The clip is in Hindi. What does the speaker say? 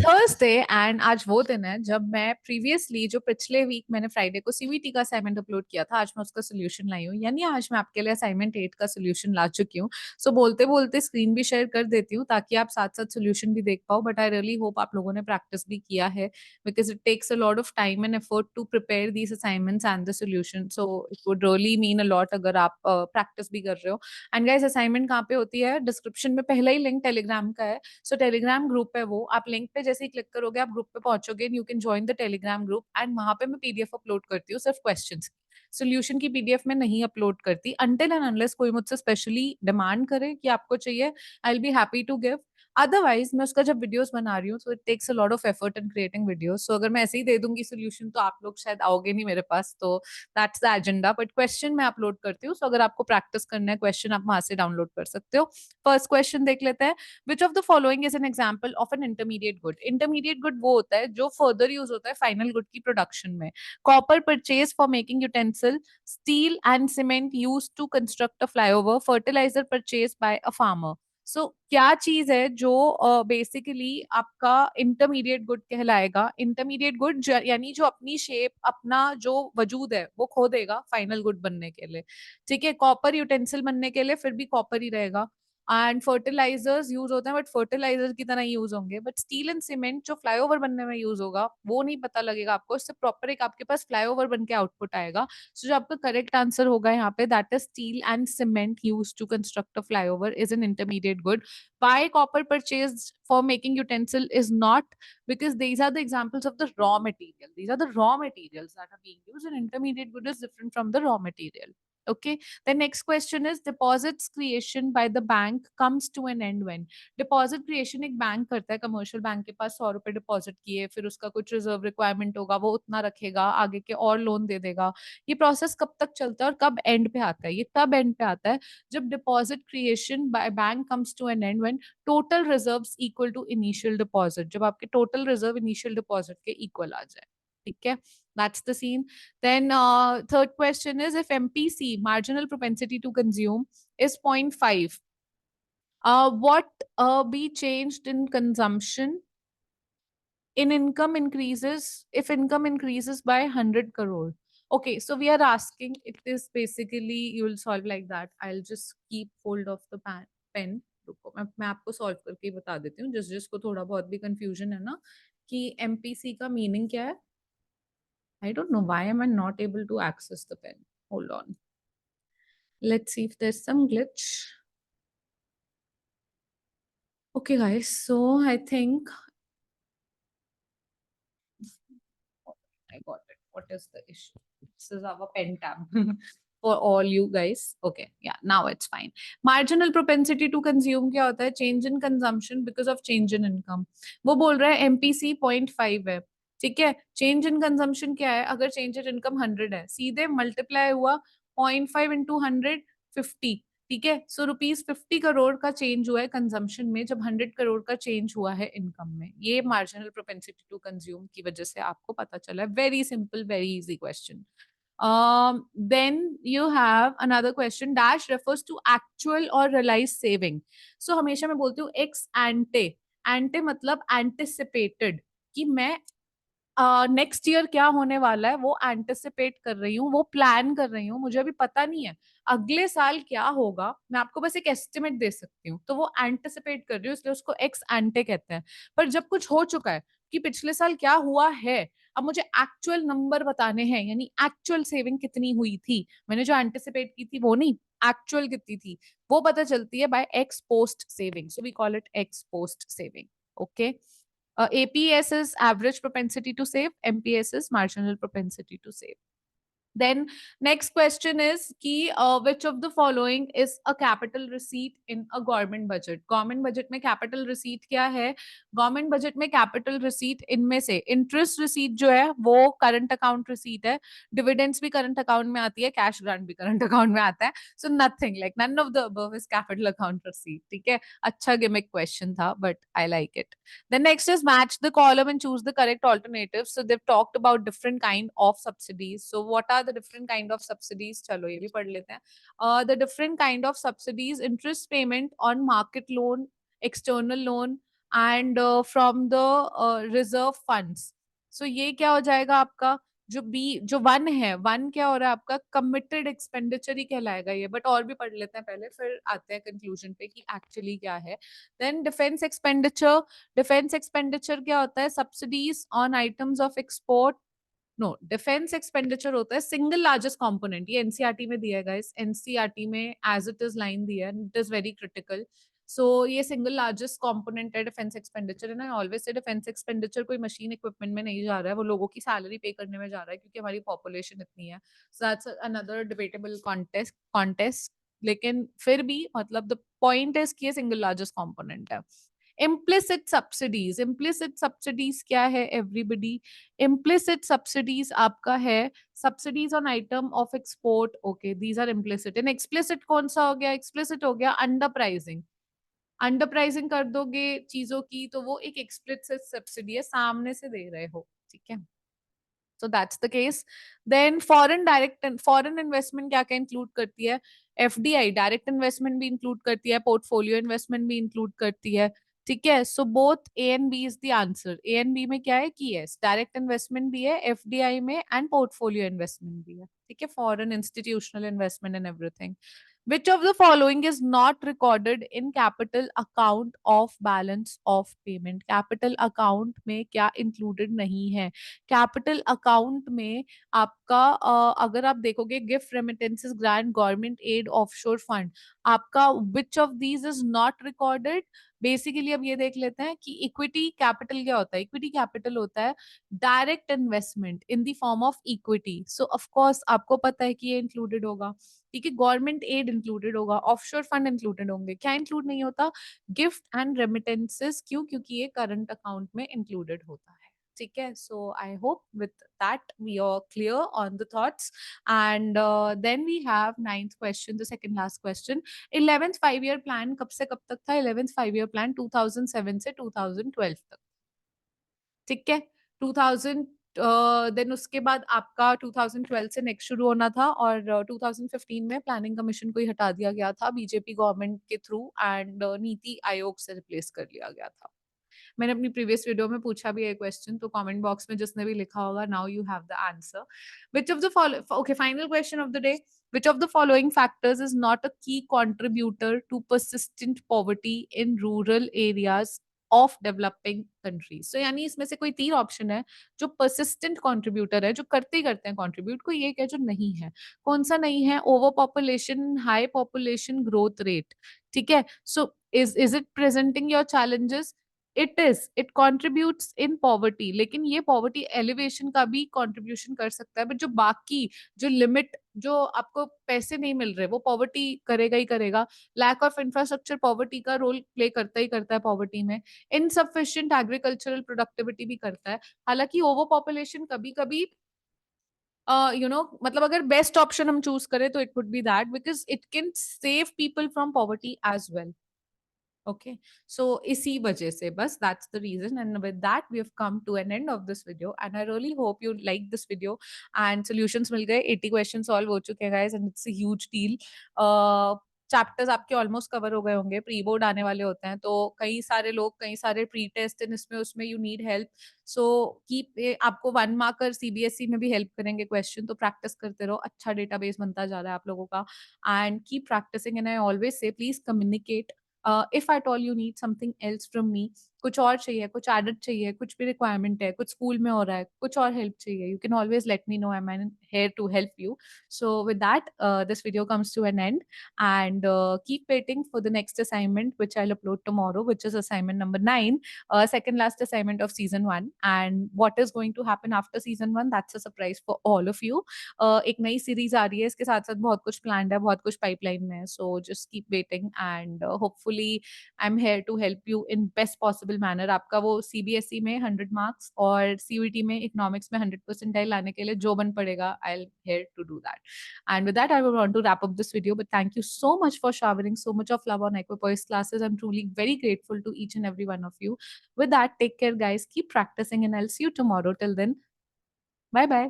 थर्सडे एंड आज वो दिन है जब मैं प्रीवियसली जो पिछले वीक मैंने फ्राइडे को सीवीटी का असाइनमेंट अपलोड किया था, आज मैं उसका सोल्यूशन लाई हूँ। यानी आज मैं आपके लिए असाइनमेंट 8 का सोल्यूशन ला चुकी हूँ। सो बोलते बोलते स्क्रीन भी शेयर कर देती हूँ ताकि आप साथ साथ सोल्यूशन भी देख पाओ। बट आई रियली होप आप लोगों ने प्रैक्टिस भी किया है, because it takes a lot of time and effort to prepare these assignments and the solution. So it would really mean a lot अगर आप प्रैक्टिस भी कर रहे हो। एंड गाइस, असाइनमेंट कहाँ पे होती है? डिस्क्रिप्शन में पहला ही लिंक टेलीग्राम का है। सो टेलीग्राम ग्रुप है वो, आप लिंक पे जैसे ही क्लिक करोगे आप ग्रुप पे पहुंचोगे, you can join the Telegram group. And वहां पे मैं पीडीएफ अपलोड करती हूँ सिर्फ क्वेश्चंस की। सोल्यूशन की पीडीएफ में नहीं अपलोड करती अनटिल एंड अनलेस कोई मुझसे स्पेशली डिमांड करे कि आपको चाहिए। I will be happy to give. Otherwise मैं उसका जब वीडियोस बना रही हूँ, so it takes a lot of effort in creating videos. So अगर मैं ऐसे ही दे दूंगी सोल्यूशन तो आप लोग शायद आओगे नहीं मेरे पास। तो that's the agenda. But question मैं अपलोड करती हूँ, सो अगर आपको प्रैक्टिस करना है क्वेश्चन आप वहां से डाउनलोड कर सकते हो। फर्स्ट क्वेश्चन देख लेते हैं। Which of the following is an example of an intermediate good? Intermediate good वो होता है जो फर्दर यूज होता है फाइनल गुड की प्रोडक्शन में। Copper purchase for making utensil, steel and cement use to construct a flyover, fertiliser purchase by a farmer. So क्या चीज है जो बेसिकली आपका इंटरमीडिएट गुड कहलाएगा? इंटरमीडिएट गुड यानी जो अपनी शेप, अपना जो वजूद है वो खो देगा फाइनल गुड बनने के लिए। ठीक है, कॉपर यूटेंसिल बनने के लिए फिर भी कॉपर ही रहेगा। एंड फर्टिलाइजर्स यूज होते हैं बट फर्टिलाइजर की तरह यूज होंगे। बट स्टील एंड सीमेंट जो फ्लाईओवर बनने में यूज होगा वो नहीं पता लगेगा आपको। इससे प्रॉपर एक आपके पास फ्लाईओवर बन के आउटपुट आएगा। सो जो आपका करेक्ट आंसर होगा यहाँ पे, that is steel and cement use to construct a flyover is an intermediate good. Why copper purchased for making utensil is not? Because these are the examples of the raw material. These are the raw materials that are being used, and intermediate good is different from the raw material. Okay. The next question is, deposits creation by the bank comes to an end when? Deposit creation एक बैंक करता है, कमर्शियल बैंक के पास 100 रुपए डिपॉजिट किए, फिर उसका कुछ रिजर्व रिक्वायरमेंट होगा, वो उतना रखेगा, आगे के और लोन दे देगा। ये प्रोसेस कब तक चलता है और कब एंड पे आता है? ये तब एंड पे आता है जब deposit creation by bank comes to an end when total reserves equal to initial deposit, जब आपके टोटल रिजर्व इनिशियल डिपॉजिट के इक्वल आ जाए। ठीक है, that's the scene. Then third question is, if MPC, marginal propensity to consume, is 0.5, what be changed in consumption in income increases if income increases by 100 crore? Okay, so we are asking, it is basically, you will solve like that. I'll just keep hold of the pen. रुको, मैं आपको सॉल्व करके ही बता देती हूँ, जिसको थोड़ा बहुत भी कंफ्यूजन है ना कि एमपीसी का मीनिंग क्या है. I don't know why am I not able to access the pen. Hold on. Let's see if there's some glitch. Okay, guys. So I think I got it. What is the issue? This is our pen tab for all you guys. Okay, yeah, now it's fine. Marginal propensity to consume क्या होता है? Change in consumption because of change in income. वो बोल रहा है MPC 0.5 है. ठीक है, चेंज इन कंजम्पशन क्या है? अगर चेंज इन इनकम 100 है, सीधे मल्टीप्लाई हुआ 0.5 इंटू 100, 50. ठीक है, सो ₹50 करोड़ का चेंज हुआ है कंजम्पशन में जब 100 करोड़ का चेंज हुआ है इनकम में. ये मार्जिनल प्रोपेंसिटी टू कंज्यूम की वजह से आपको पता चला है. Very simple, very easy question. Then you have another question. Dash refers to actual or realized saving. So हमेशा मैं बोलती हूँ ex ante. Ante मतलब anticipated, कि मैं नेक्स्ट ईयर क्या होने वाला है वो एंटिसिपेट कर रही हूँ, वो प्लान कर रही हूँ. मुझे अभी पता नहीं है अगले साल क्या होगा, मैं आपको बस एक एस्टिमेट दे सकती हूँ, तो वो एंटिसिपेट कर रही हूँ, इसलिए उसको एक्स एंटे कहते हैं. पर जब कुछ हो चुका है कि पिछले साल क्या हुआ है, अब मुझे एक्चुअल नंबर बताने हैं, यानी एक्चुअल सेविंग कितनी हुई थी, मैंने जो एंटिसिपेट की थी वो नहीं, एक्चुअल कितनी थी, वो पता चलती है by ex post saving. So we call it ex post saving. Okay. APS is average propensity to save. MPS is marginal propensity to save. Then next question is कि which of the following is a capital receipt in a government budget? Government budget में capital receipt क्या है? Government budget में capital receipt इनमें से interest receipt जो है वो current account receipt है, dividends भी current account में आती है, cash grant भी current account में आता है. So nothing, like none of the above is capital account receipt. ठीक है, अच्छा gimmick question था, but I like it. The next is match the column and choose the correct alternative. So they've talked about different kind of subsidies. So what are the different kind of subsidies? चलो ये भी पढ़ लेते हैं. The different kind of subsidies: interest payment on market loan, external loan, and from the reserve funds. So ये क्या हो जाएगा आपका, जो वन है, वन क्या हो रहा है आपका, कमिटेड एक्सपेंडिचर ही कहलाएगा ये, बट और भी पढ़ लेते हैं पहले, फिर आते हैं कंक्लूजन पे कि एक्चुअली क्या है। Then defence expenditure, defence expenditure क्या होता है, subsidies on items of export. No, defence expenditure होता है सिंगल लार्जेस्ट कंपोनेंट, ये एनसीईआरटी में दिया है गाइस, एनसीईआरटी में एज इट इज लाइन दिया है, it is very critical. So ये सिंगल लार्जेस्ट कंपोनेंट है defence expenditure, and I always say defence expenditure कोई मशीन इक्विपमेंट में नहीं जा रहा है, वो लोगों की सैलरी पे करने में जा रहा है, क्योंकि हमारी पॉपुलेशन इतनी है। So that's another debatable contest, लेकिन फिर भी मतलब द पॉइंट इज कि ये सिंगल लार्जेस्ट कंपोनेंट है। इम्प्लिसिट सब्सिडीज, इम्प्लिसिट सब्सिडीज क्या है एवरीबडी, इम्प्लिसिट सब्सिडीज आपका है subsidies on item of export, okay these are implicit. इन एक्सप्लिसिट कौन सा हो गया, एक्सप्लिसिट हो गया अंडर प्राइसिंग, अंडर प्राइसिंग कर दोगे चीजों की तो वो एक एक्सप्लिसिट सब्सिडी है, सामने से दे रहे हो, ठीक है। So that's the case. Then foreign investment क्या क्या इंक्लूड करती है, एफडीआई डायरेक्ट इन्वेस्टमेंट भी इंक्लूड करती है, पोर्टफोलियो इन्वेस्टमेंट भी इंक्लूड करती है, ठीक है। So both A and B is the answer. A and B में क्या है कि यस डायरेक्ट इन्वेस्टमेंट भी है एफडीआई में, एंड पोर्टफोलियो इन्वेस्टमेंट भी है, ठीक है, foreign institutional investment and everything. Which of the following is not recorded in capital account of balance of payment? Capital account में क्या included नहीं है? Capital account में आपका अगर आप देखोगे gift remittances grant government aid offshore fund, आपका which of these is not recorded? Basically अब ये देख लेते हैं कि इक्विटी कैपिटल क्या होता है। इक्विटी कैपिटल होता है direct investment in the form of equity, so of course आपको पता है कि ये इंक्लूडेड होगा, ठीक है। गवर्नमेंट एड इंक्लूडेड होगा, ऑफशोर फंड इंक्लूडेड होंगे, क्या इंक्लूड नहीं होता, गिफ्ट एंड रेमिटेंसेस, क्यों, क्योंकि ये करंट अकाउंट में इंक्लूडेड होता है, ठीक है। So I hope with that we are clear on the thoughts, and then we have ninth question, the second last question. 11th 5 year plan कब से कब तक था, 11th 5 ईयर प्लान 2007 से 2012 तक, ठीक है। 2000 देन उसके बाद आपका 2012 से नेक्स्ट शुरू होना था, और 2015 में प्लानिंग कमीशन को ही हटा दिया गया था बीजेपी गवर्नमेंट के थ्रू, एंड नीति आयोग से रिप्लेस कर लिया गया था। मैंने अपनी प्रीवियस वीडियो में पूछा भी है क्वेश्चन, तो कमेंट बॉक्स में जिसने भी लिखा होगा, now you have the answer. Which of the follow okay final question of the day, which of the following factors is not a key contributor to persistent poverty in rural areas of developing countries? So यानी इसमें से कोई तीन ऑप्शन है जो persistent contributor है, जो करते ही करते हैं contribute, कोई एक है जो नहीं है। कौन सा नहीं है, over population, high population growth rate, ठीक है। So is it presenting your challenges, it contributes in poverty, लेकिन ये पॉवर्टी एलिवेशन का भी कॉन्ट्रीब्यूशन कर सकता है, बट जो बाकी जो लिमिट, जो आपको पैसे नहीं मिल रहे, वो पॉवर्टी करेगा ही करेगा। लैक ऑफ इंफ्रास्ट्रक्चर पॉवर्टी का रोल प्ले करता ही करता है पॉवर्टी में। इनसफिशिएंट एग्रीकल्चरल प्रोडक्टिविटी भी करता है। हालांकि ओवर पॉपुलेशन कभी कभी मतलब अगर बेस्ट ऑप्शन हम चूज करें तो it would be that, because it can save people from poverty as well, okay. So इसी वजह से बस that's the reason, and with that we have come to an end of this video, and I really hope you like this video, and solutions मिल गए, 80 क्वेश्चन सॉल्व हो चुके हैं guys, and it's a huge deal. Chapters आपके ऑलमोस्ट कवर हो गए होंगे, प्री बोर्ड आने वाले होते हैं, तो कई सारे लोग, कई सारे प्री टेस्ट इन इसमें उसमें you need help. So keep, आपको 1 मार्कर सीबीएसई में भी हेल्प करेंगे क्वेश्चन, तो प्रैक्टिस करते रहो, अच्छा डेटाबेस बनता जा रहा है आप लोगों का, and keep practising, and I always say please communicate if at all you need something else from me, कुछ और चाहिए, कुछ एडिट चाहिए, कुछ भी रिक्वायरमेंट है, कुछ स्कूल में हो रहा है, कुछ और हेल्प चाहिए, you can always let me know, I am here to help you. So with that, this video comes to an end, and keep waiting for the next assignment, which I'll upload tomorrow, which is assignment number 9, second last assignment of season 1. And what is going to happen after season 1, that's a surprise for all of you. एक नई सीरीज आ रही है, इसके साथ साथ बहुत कुछ प्लान है, बहुत कुछ पाइपलाइन में है, so just keep waiting, and hopefully I am here to help you in best possible manner. आपका वो सीबीएसई में 100 मार्क्स और सीयूईटी में इकोनॉमिक्स में 100% लाने के लिए जो बन पड़ेगा, I am here to do that. And with that, I would want to wrap up this video. But thank you so much for showering so much of love on Equipoise classes. I'm truly very grateful to each and every one of you. With that, take care, guys. Keep practicing, and I'll see you tomorrow. Till then, bye bye.